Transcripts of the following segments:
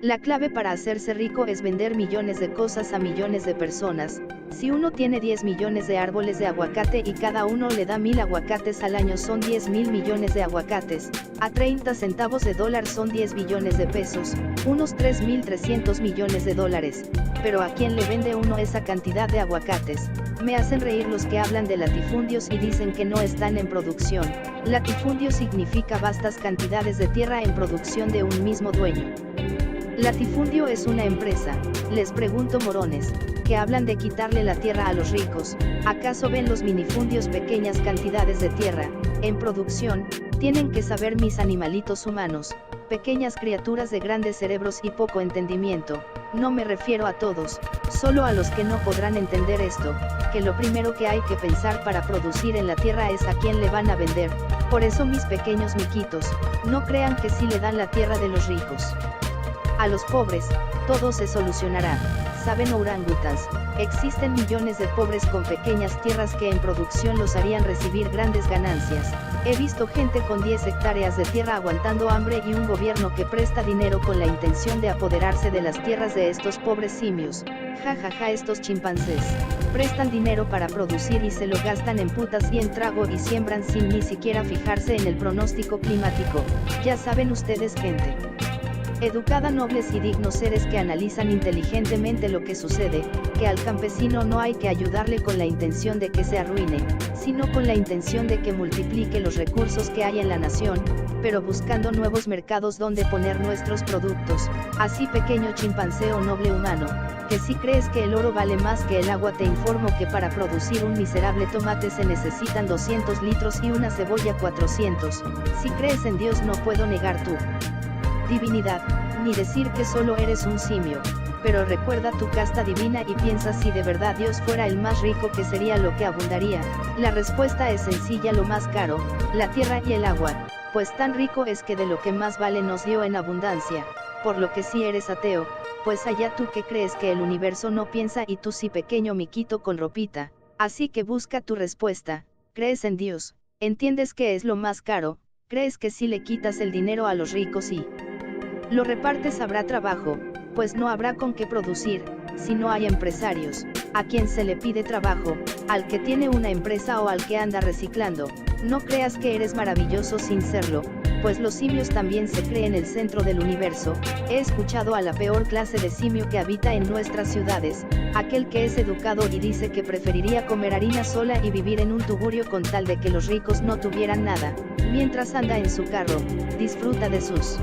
La clave para hacerse rico es vender millones de cosas a millones de personas. Si uno tiene 10 millones de árboles de aguacate y cada uno le da 1000 aguacates al año, son 10.000 millones de aguacates, a 30 centavos de dólar son 10 billones de pesos, unos 3.300 millones de dólares. Pero ¿a quién le vende uno esa cantidad de aguacates? Me hacen reír los que hablan de latifundios y dicen que no están en producción. Latifundio significa vastas cantidades de tierra en producción de un mismo dueño. Latifundio es una empresa. Les pregunto, morones, que hablan de quitarle la tierra a los ricos, ¿acaso ven los minifundios pequeñas cantidades de tierra, en producción? Tienen que saber, mis animalitos humanos, pequeñas criaturas de grandes cerebros y poco entendimiento, no me refiero a todos, solo a los que no podrán entender esto, que lo primero que hay que pensar para producir en la tierra es a quién le van a vender. Por eso, mis pequeños miquitos, no crean que sí le dan la tierra de los ricos a los pobres, todo se solucionará. ¿Saben, orangutans? Existen millones de pobres con pequeñas tierras que en producción los harían recibir grandes ganancias. He visto gente con 10 hectáreas de tierra aguantando hambre y un gobierno que presta dinero con la intención de apoderarse de las tierras de estos pobres simios. Ja ja ja, estos chimpancés prestan dinero para producir y se lo gastan en putas y en trago y siembran sin ni siquiera fijarse en el pronóstico climático. Ya saben ustedes, gente educada, nobles y dignos seres que analizan inteligentemente lo que sucede, que al campesino no hay que ayudarle con la intención de que se arruine, sino con la intención de que multiplique los recursos que hay en la nación, pero buscando nuevos mercados donde poner nuestros productos. Así, pequeño chimpancé o noble humano, que si crees que el oro vale más que el agua, te informo que para producir un miserable tomate se necesitan 200 litros y una cebolla 400. Si crees en Dios, no puedo negar tu divinidad, ni decir que solo eres un simio, pero recuerda tu casta divina y piensa, si de verdad Dios fuera el más rico, ¿qué sería lo que abundaría? La respuesta es sencilla: lo más caro, la tierra y el agua, pues tan rico es que de lo que más vale nos dio en abundancia. Por lo que si eres ateo, pues allá tú, que crees que el universo no piensa, y tú sí, pequeño miquito con ropita. Así que busca tu respuesta. ¿Crees en Dios? ¿Entiendes qué es lo más caro? ¿Crees que si le quitas el dinero a los ricos y lo repartes habrá trabajo? Pues no habrá con qué producir, si no hay empresarios. ¿A quién se le pide trabajo? Al que tiene una empresa o al que anda reciclando. No creas que eres maravilloso sin serlo, pues los simios también se creen el centro del universo. He escuchado a la peor clase de simio que habita en nuestras ciudades, aquel que es educado y dice que preferiría comer harina sola y vivir en un tugurio con tal de que los ricos no tuvieran nada, mientras anda en su carro, disfruta de sus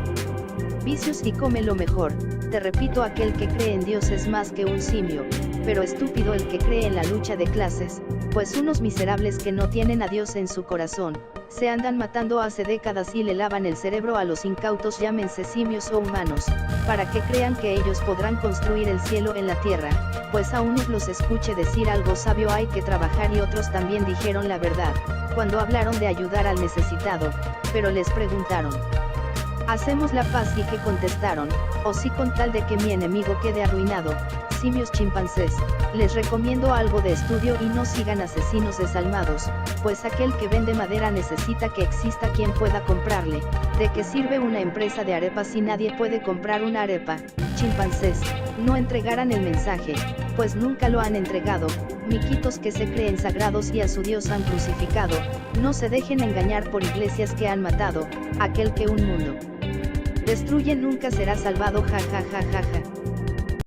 vicios y come lo mejor. Te repito, aquel que cree en Dios es más que un simio, pero estúpido el que cree en la lucha de clases, pues unos miserables que no tienen a Dios en su corazón, se andan matando hace décadas y le lavan el cerebro a los incautos, llámense simios o humanos, para que crean que ellos podrán construir el cielo en la tierra, pues a unos los escuché decir algo sabio: hay que trabajar, y otros también dijeron la verdad, cuando hablaron de ayudar al necesitado, pero les preguntaron: ¿hacemos la paz? ¿Y qué contestaron? ¿O sí, con tal de que mi enemigo quede arruinado? Simios chimpancés, les recomiendo algo de estudio y no sigan asesinos desalmados, pues aquel que vende madera necesita que exista quien pueda comprarle. ¿De qué sirve una empresa de arepas si nadie puede comprar una arepa? Chimpancés, no entregarán el mensaje, pues nunca lo han entregado. Miquitos que se creen sagrados y a su Dios han crucificado, no se dejen engañar por iglesias que han matado. Aquel que un mundo destruye nunca será salvado. Ja ja ja ja ja.